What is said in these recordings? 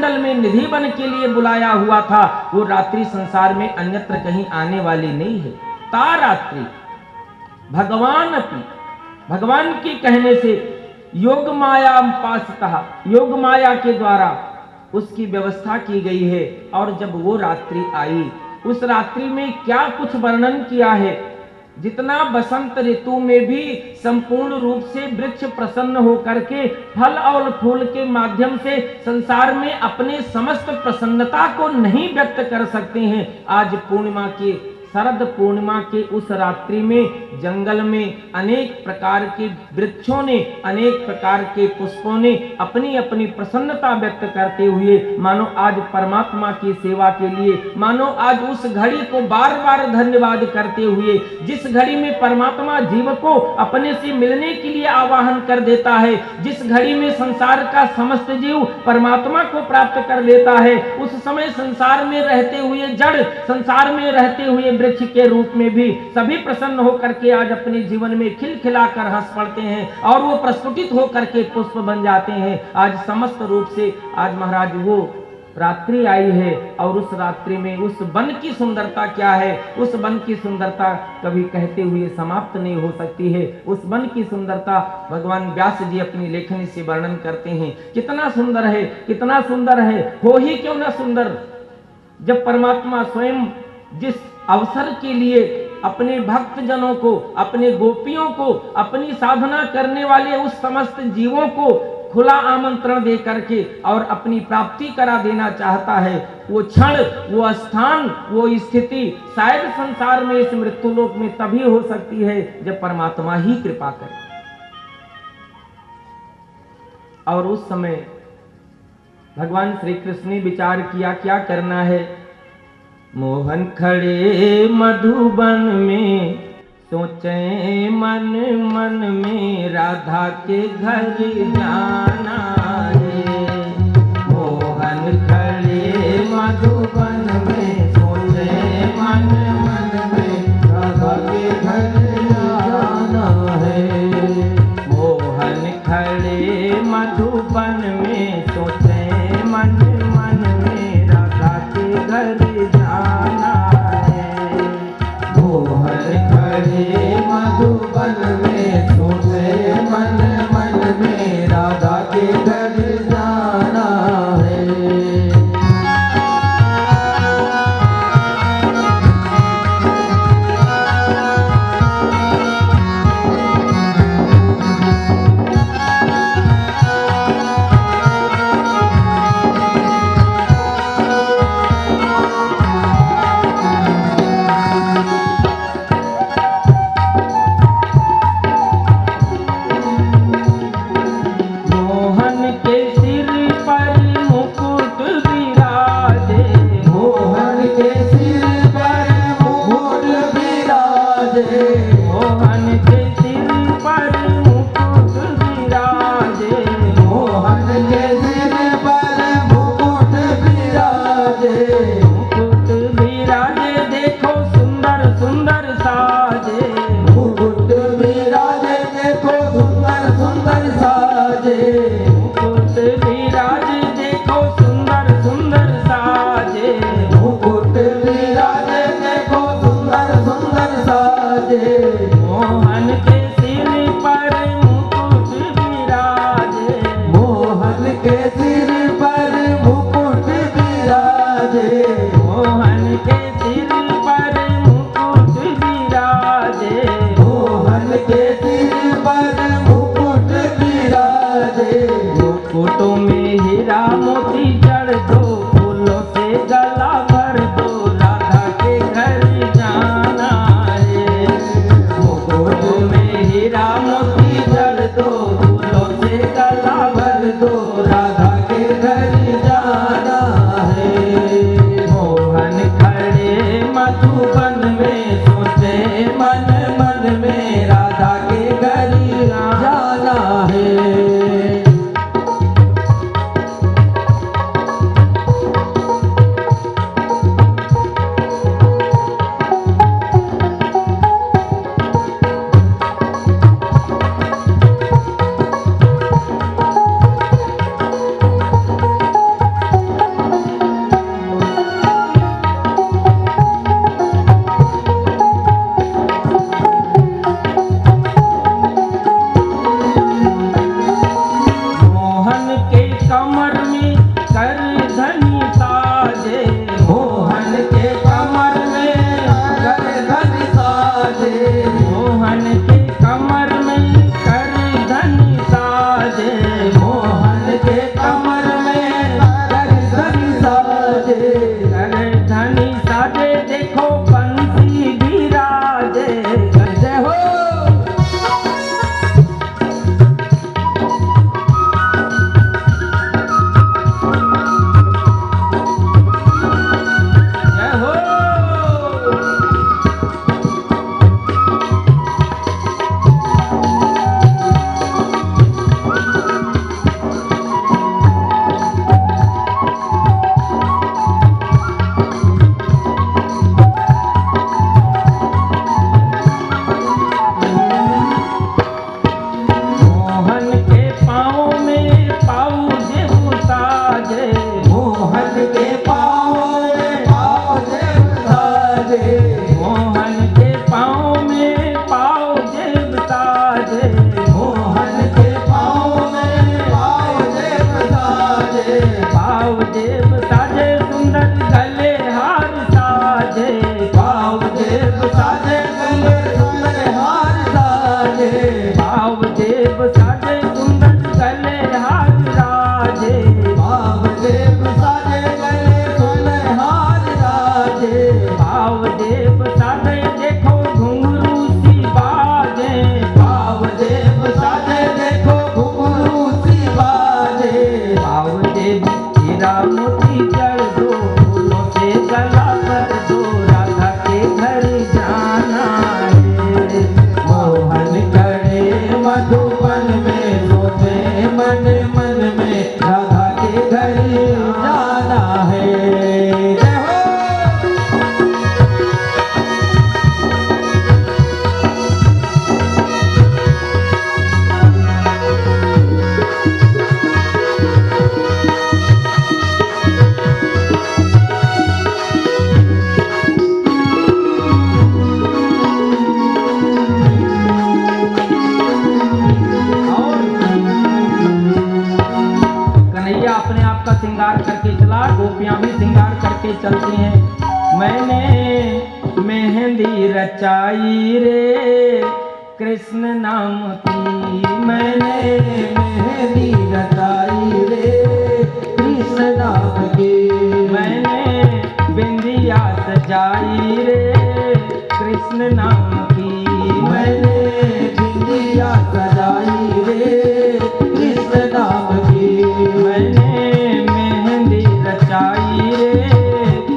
मंडल में निधि बन के लिए बुलाया हुआ था, वो रात्रि संसार में अन्यत्र कहीं आने वाली नहीं है। ता रात्रि भगवान के कहने से योग माया उपासिता, योग माया के द्वारा उसकी व्यवस्था की गई है। और जब वो रात्रि आई, उस रात्रि में क्या कुछ वर्णन किया है। जितना बसंत ऋतु में भी संपूर्ण रूप से वृक्ष प्रसन्न होकर के फल और फूल के माध्यम से संसार में अपने समस्त प्रसन्नता को नहीं व्यक्त कर सकते हैं, आज पूर्णिमा के शरद पूर्णिमा के उस रात्रि में जंगल में अनेक प्रकार के वृक्षों ने, अनेक प्रकार के पुष्पों ने अपनी अपनी प्रसन्नता व्यक्त करते हुए मानो आज परमात्मा की सेवा के लिए, मानो आज उस घड़ी को बार बार धन्यवाद करते हुए, जिस घड़ी में परमात्मा जीव को अपने से मिलने के लिए आवाहन कर देता है, जिस घड़ी में संसार का समस्त जीव परमात्मा को प्राप्त कर लेता है, उस समय संसार में रहते हुए जड़, संसार में रहते हुए वृक्ष के रूप में भी सभी प्रसन्न होकर के आज अपने जीवन में खिलखिलाकर हंस पड़ते हैं और वो प्रस्फुटित होकर के पुष्प बन जाते हैं। आज समस्त रूप से आज महाराज वो रात्रि आई है और उस रात्रि में उस वन की सुंदरता क्या है, उस वन की सुंदरता कभी कहते हुए समाप्त नहीं हो सकती है। उस वन की सुंदरता भगवान व्यास जी अपनी लेखनी से वर्णन करते हैं। कितना सुंदर है, कितना सुंदर है, हो ही क्यों ना सुंदर, जब परमात्मा स्वयं जिस अवसर के लिए अपने भक्त जनों को, अपने गोपियों को, अपनी साधना करने वाले उस समस्त जीवों को खुला आमंत्रण दे करके और अपनी प्राप्ति करा देना चाहता है, वो क्षण, वो स्थान, वो स्थिति शायद संसार में इस मृत्युलोक में तभी हो सकती है जब परमात्मा ही कृपा करे। और उस समय भगवान श्री कृष्ण ने विचार किया क्या करना है। मोहन खड़े मधुबन में, सोचे मन मन में राधा के घर जाना है। मोहन खड़े मधुबन में, सोचे मन मन में राधा के घर जाना है। मोहन खड़े मधुबन में, सोचे मन मन में राधा के घर जाना है। मोहन खड़े मधुबन में, सोचे मन मन में राधा के घर जाना है। भावदेव साजे सुंदर गले हार साजे, भावदेव साजे सुंदर हार साजे, भावदेव साजे सुंदर गले हार राजे, भावदेव साजे गले सुंदर हार राजे, भावदेव साजे देखो घुंघरू सी बाजे, भावदेव साजे देखो घुंघरू सी बाजे, भावदेव हीरा मोती जड़ दो, फूलों से गला कर दो, राधा के घर जाना है। मोहन करे मधुबन में सोचे मन मन में, राधा के घर जाना है। जय हो। कन्हैया अपने आप का श्रृंगार करके चला, गोपियां भी श्रृंगार करके चलती हैं। मैंने मेहंदी रचाई रे कृष्ण नाम की, मैंने मेहंदी रचाई रे कृष्ण नाम की, मैंने बिंदिया सजाई रे कृष्ण नाम की, मैंने बिंदिया सजाई रे कृष्ण नाम की, मैंने मेहंदी रचाई रे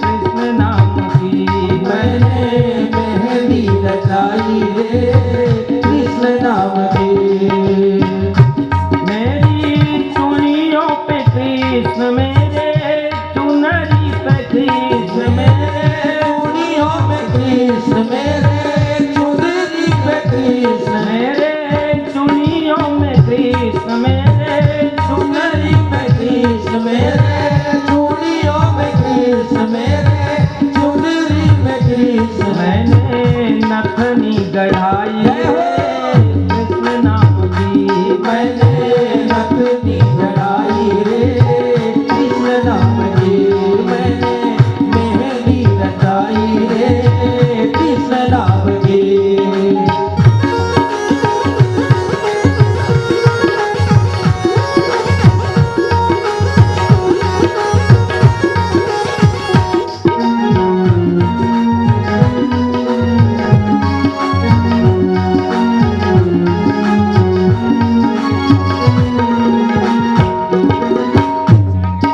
कृष्ण नाम की, मैंने मेहंदी रचाई रे कृष्ण नाम की। मेरी चुनियों पे कृष्ण मेरे, चुनरी पे कृष्ण मेरे, चूड़ियों में कृष्ण मेरे, चुनरी पे कृष्ण मेरे चुनियों में कृष्ण मेरे, चुनरी पे कृष्ण मेरे, चूड़ियों में कृष्ण मेरे, चुनरी में कृष्ण मैंने नथनी गढ़ाई रे कृष्ण नाम की, मैंने नथनी गढ़ाई रे कृष्ण नाम की, मैंने मेहंदी रचाई रे कृष्ण नाम की।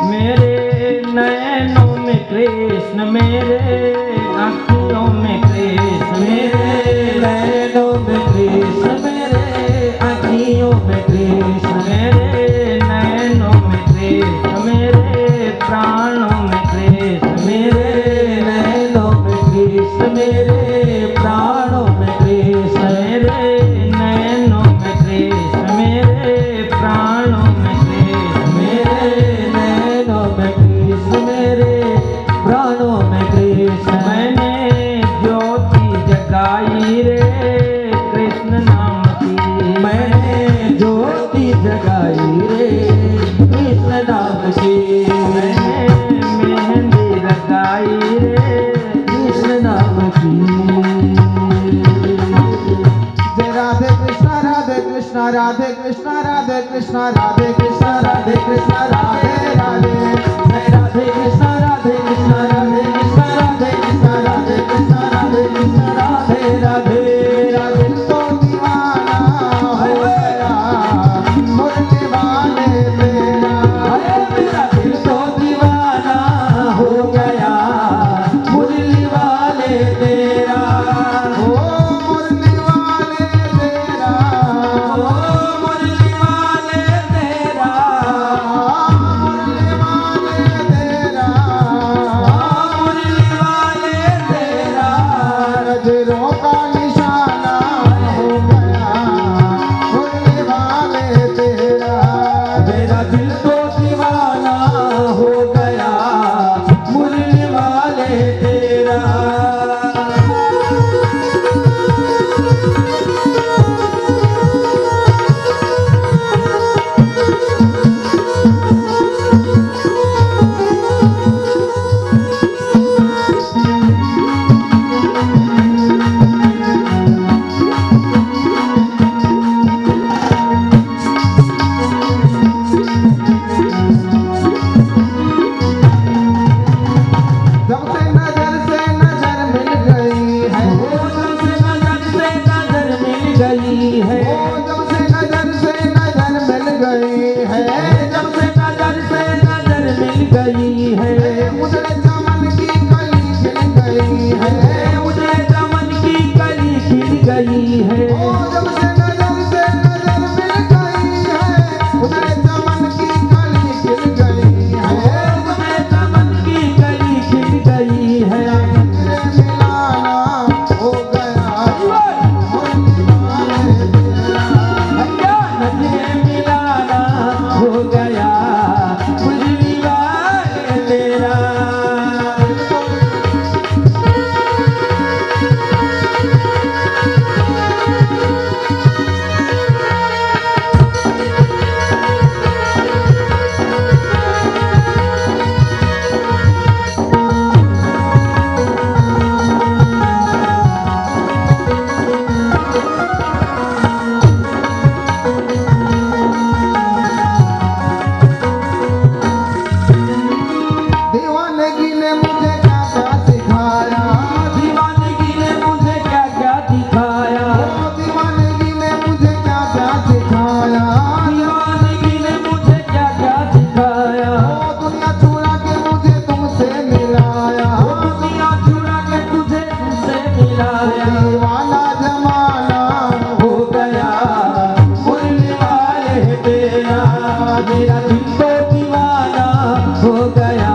मेरे नयनों में कृष्ण मेरे, आँखों में कृष्ण मेरे नैनों में कृष्ण मेरे, आँखियों में कृष्ण मेरे नयनों में कृष्ण मेरे, प्राणों में कृष्ण मेरे नैनों में कृष्ण मेरे, प्राणों में कृष्ण मेरे नयनों में कृष्ण मेरे, प्राणों में कृष्ण मेरे नैनों में कृष्ण मेरे, प्राणों में कृष्ण। मैंने ज्योति जगाई रे कृष्ण नाम की, मैंने ज्योति जगाई रे कृष्ण नाम की, मैंने मेहंदी लगाई रे कृष्ण नाम की। जय राधे कृष्णा राधे कृष्णा राधे कृष्णा राधे कृष्णा राधे कृष्णा राधे कृष्णा राधे राधे। जय राधे कृष्णा राधे कृष्णा राधे कृष्णा राधे कृष्णा राधे कृष्णा राधे कृष्णा राधे राधे। राधे तो दीवाना हो गया मुरली वाले तेरा, अरे मेरा दिल तो दीवाना हो गया मुरली वाले तेरा, ओ मुरली वाले तेरा, ओ मुरली वाले तेरा। है, उजड़े चमन की कली खिल गई है, उजड़े चमन की कली खिल गई है। ओ जब से नजर मिल गई है, उजड़े चमन की कली खिल गई है, उजड़े चमन की कली खिल गई है। तेरे मिलाना हो गया मुरली वाले तेरा, नजरे मिलाना हो गया मुरली वाले तेरा। दीवानगी ने मुझे क्या क्या सिखाया, दीवानगी ने मुझे क्या क्या दिखाया, ओ दीवानगी ने मुझे क्या क्या सिखाया, दीवानगी ने मुझे क्या क्या दिखाया। ओ दुनिया छुड़ा के मुझे तुमसे मिलाया, दुनिया छुड़ा के तुझे तुझसे मिलाया। दीवाना जमाना हो गया मुरली वाले तेरा, मेरा दिल तो दीवाना हो गया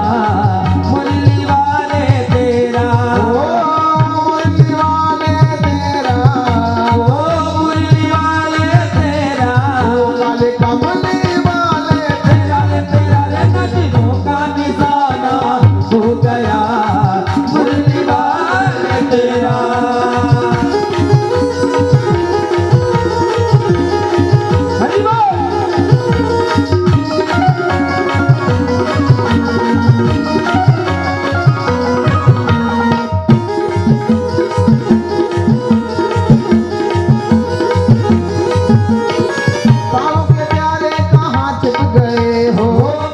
मुरली वाले तेरा। ओ मुरली वाले तेरा, ओ मुरली वाले तेरा, वाले कमली वाले तेरा रे नजरों का निशाना हो गया मुरली वाले तेरा। हरि बोल। प्राणों के प्यारे कहाँ छिप गए हो,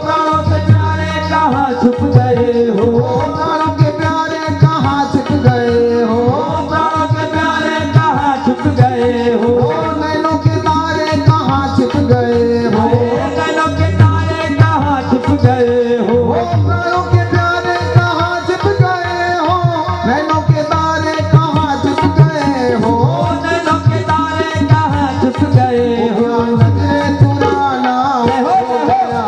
प्राणों से प्यारे कहाँ छुप गए हो, प्राणों के प्यारे कहाँ छिप गए हो, प्राणों के प्यारे कहाँ छुप गए हो। ओ नैनों के तारे कहाँ छिप गए हो, नैनों के तारे कहाँ छुप गए हो, ओ प्राणों के प्यारे कहाँ छिप गए हो, नैनों के तारे कहाँ छिप गए हो, नैनों के तारे कहाँ छुप गए हो। नजरे चुराना हो गया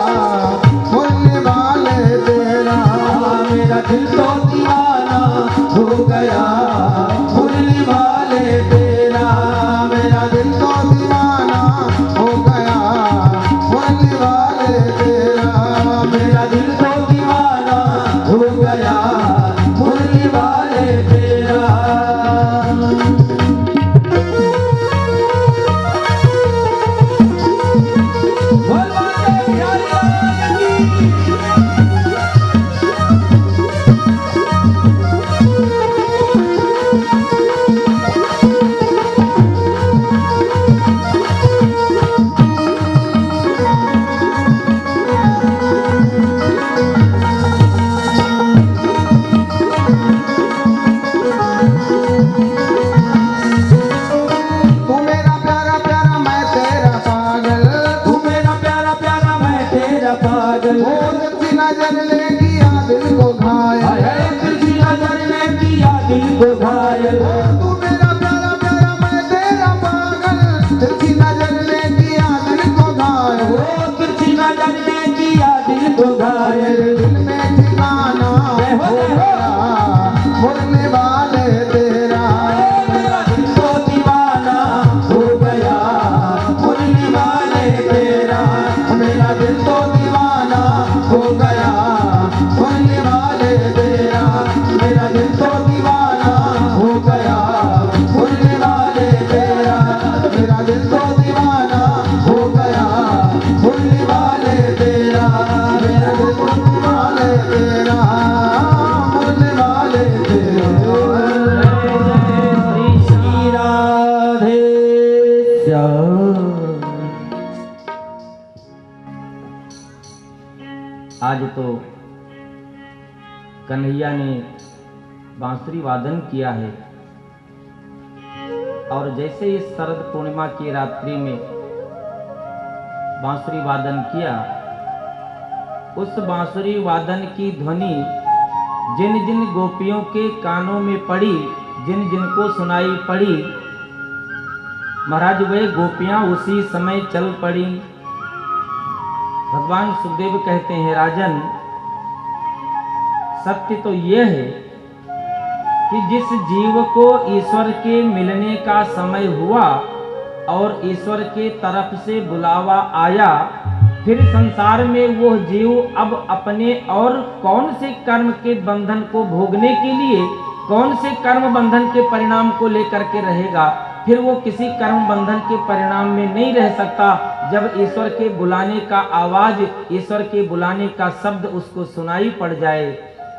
मुरली वाले तेरा, मेरा दिल तो दीवाना हो गया मुरली वाले तेरा। मेरा दिल तो दीवाना हो गया मुरली वाले तेरा, मेरा दिल तो दीवाना हो गया मुरली वाले तेरा। बोल बाटे बिहारी लाल की। तू मेरा प्यारा प्यारा मैं तेरा पागल, तू मेरा प्यारा प्यारा मैं तेरा पागल। ओ तेरी नजर ने किया दिल को हाय घायल, हाय तेरी नजर ने किया दिल को घायल। तू मेरा प्यारा प्यारा मैं तेरा पागल, तेरी नजर ने किया दिल को घायल, ओ तेरी नजर ने किया दिल को घायल। दिल में ठिकाना हो गया मुरली वाले तेरा, मेरा दिल तो दीवाना हो गया मुरली वाले तेरा। मेरा दिल तो दीवाना हो गया मुरली वाले तेरा। मेरा दिल तो दीवाना हो गया मुरली वाले तेरा। मेरा दिल तो दीवाना हो गया मुरली वाले तेरा। मेरा दिल तो वाले तेरा मुरली वाले तेरा। श्री राधे श्याम। आज तो कन्हैया ने बांसुरी वादन किया है और जैसे इस शरद पूर्णिमा की रात्रि में बांसुरी वादन किया उस बांसुरी वादन की ध्वनि जिन जिन गोपियों के कानों में पड़ी, जिन जिन को सुनाई पड़ी, महाराज वे गोपियां उसी समय चल पड़ी। भगवान सुखदेव कहते हैं, राजन सत्य तो यह है कि जिस जीव को ईश्वर के मिलने का समय हुआ और ईश्वर के तरफ से बुलावा आया, फिर संसार में वो जीव अब अपने और कौन से कर्म के बंधन को भोगने के लिए, कौन से कर्म बंधन के परिणाम को लेकर के रहेगा। फिर वो किसी कर्म बंधन के परिणाम में नहीं रह सकता जब ईश्वर के बुलाने का आवाज, ईश्वर के बुलाने का शब्द उसको सुनाई पड़ जाए।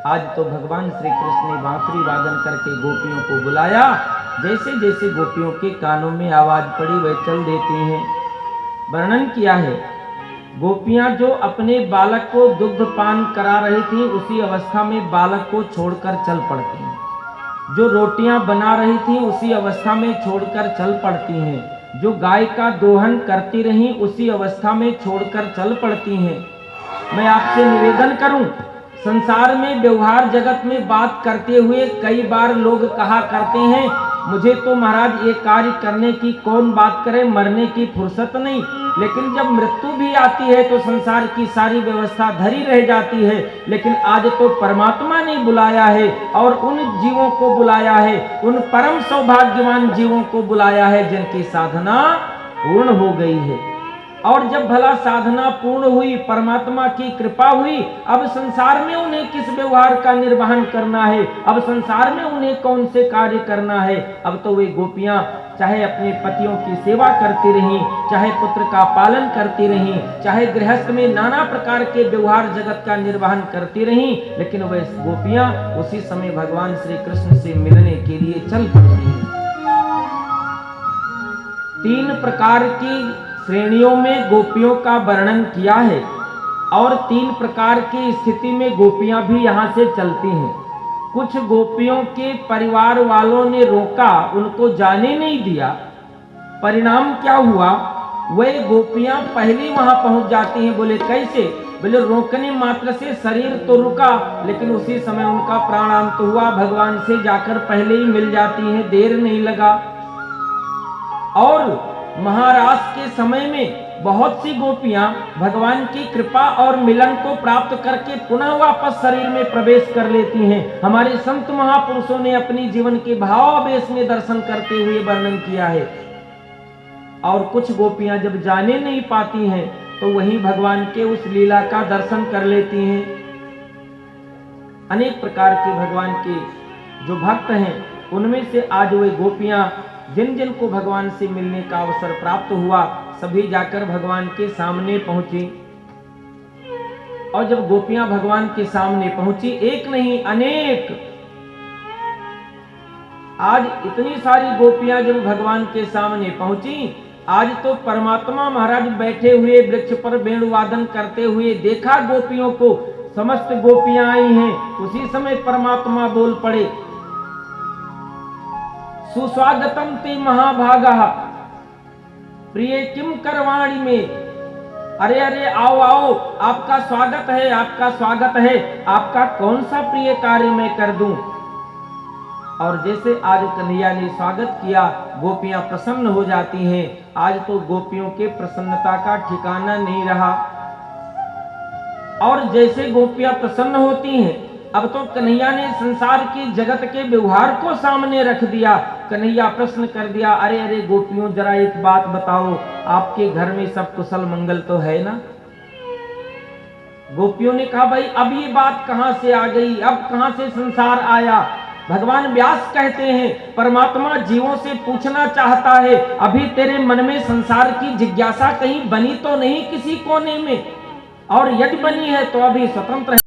आज तो भगवान श्री कृष्ण ने बांसुरी वादन करके गोपियों को बुलाया। जैसे जैसे गोपियों के कानों में आवाज पड़ी वे चल देती हैं। वर्णन किया है, गोपियां जो अपने बालक को दुग्ध पान करा रही थी, उसी अवस्था में बालक को छोड़कर चल पड़ती हैं। जो रोटियां बना रही थी उसी अवस्था में छोड़कर चल पड़ती हैं। जो गाय का दोहन करती रहीं उसी अवस्था में छोड़कर चल पड़ती हैं। मैं आपसे निवेदन करूं, संसार में व्यवहार जगत में बात करते हुए कई बार लोग कहा करते हैं, मुझे तो महाराज ये कार्य करने की कौन बात करे, मरने की फुर्सत नहीं। लेकिन जब मृत्यु भी आती है तो संसार की सारी व्यवस्था धरी रह जाती है। लेकिन आज तो परमात्मा ने बुलाया है और उन जीवों को बुलाया है, उन परम सौभाग्यवान जीवों को बुलाया है जिनकी साधना पूर्ण हो गई है। और जब भला साधना पूर्ण हुई, परमात्मा की कृपा हुई, अब संसार में उन्हें किस व्यवहार का निर्वहन करना है, अब संसार में उन्हें कौन से कार्य करना है। अब तो वे गोपियां चाहे अपने पतियों की सेवा करती रहीं, चाहे पुत्र का पालन करती रहीं, चाहे गृहस्थ में नाना प्रकार के व्यवहार जगत का निर्वहन करती रहीं, लेकिन वे गोपियां उसी समय भगवान श्री कृष्ण से मिलने के लिए चल पड़ती हैं। 3 प्रकार की श्रेणियों में गोपियों का वर्णन किया है और 3 प्रकार की स्थिति में गोपियां भी यहां से चलती हैं। कुछ गोपियों के परिवार वालों ने रोका, उनको जाने नहीं दिया। परिणाम क्या हुआ, वे गोपियां पहले वहां पहुंच जाती हैं। बोले कैसे? बोले रोकने मात्र से शरीर तो रुका, लेकिन उसी समय उनका प्राणांत हुआ। भगवान से जाकर पहले ही मिल जाती हैं, देर नहीं लगा। और महाराज के समय में बहुत सी गोपियां भगवान की कृपा और मिलन को प्राप्त करके पुनः वापस शरीर में प्रवेश कर लेती हैं। हमारे संत महापुरुषों ने अपनी जीवन के भावावेश में दर्शन करते हुए वर्णन किया है। और कुछ गोपियां जब जाने नहीं पाती हैं तो वहीं भगवान के उस लीला का दर्शन कर लेती हैं। अनेक प्रकार के भगवान के जो भक्त हैं उनमें से आज वे गोपियां जिन जिन को भगवान से मिलने का अवसर प्राप्त हुआ, सभी जाकर भगवान के सामने पहुंची। और जब गोपियां भगवान के सामने पहुंची, एक नहीं अनेक, आज इतनी सारी गोपियां जब भगवान के सामने पहुंची, आज तो परमात्मा महाराज बैठे हुए वृक्ष पर वेणुवादन करते हुए देखा गोपियों को, समस्त गोपियां आई हैं। उसी समय परमात्मा बोल पड़े, सुस्वागतम ते महाभागा प्रिय किम करवाणी में। अरे अरे आओ आओ, आपका स्वागत है, आपका स्वागत है, आपका कौन सा प्रिय कार्य मैं कर दूं। और जैसे आज कन्हैया ने स्वागत किया, गोपियां प्रसन्न हो जाती हैं। आज तो गोपियों के प्रसन्नता का ठिकाना नहीं रहा। और जैसे गोपियां प्रसन्न होती हैं, अब तो कन्हैया ने संसार की जगत के व्यवहार को सामने रख दिया। कन्हैया प्रश्न कर दिया, अरे अरे गोपियों जरा एक बात बताओ, आपके घर में सब कुशल मंगल तो है ना। गोपियों ने कहा, भाई अब ये बात कहां से आ गई, अब कहां से संसार आया। भगवान व्यास कहते हैं, परमात्मा जीवों से पूछना चाहता है, अभी तेरे मन में संसार की जिज्ञासा कहीं बनी तो नहीं किसी कोने में, और यदि बनी है तो अभी स्वतंत्र है।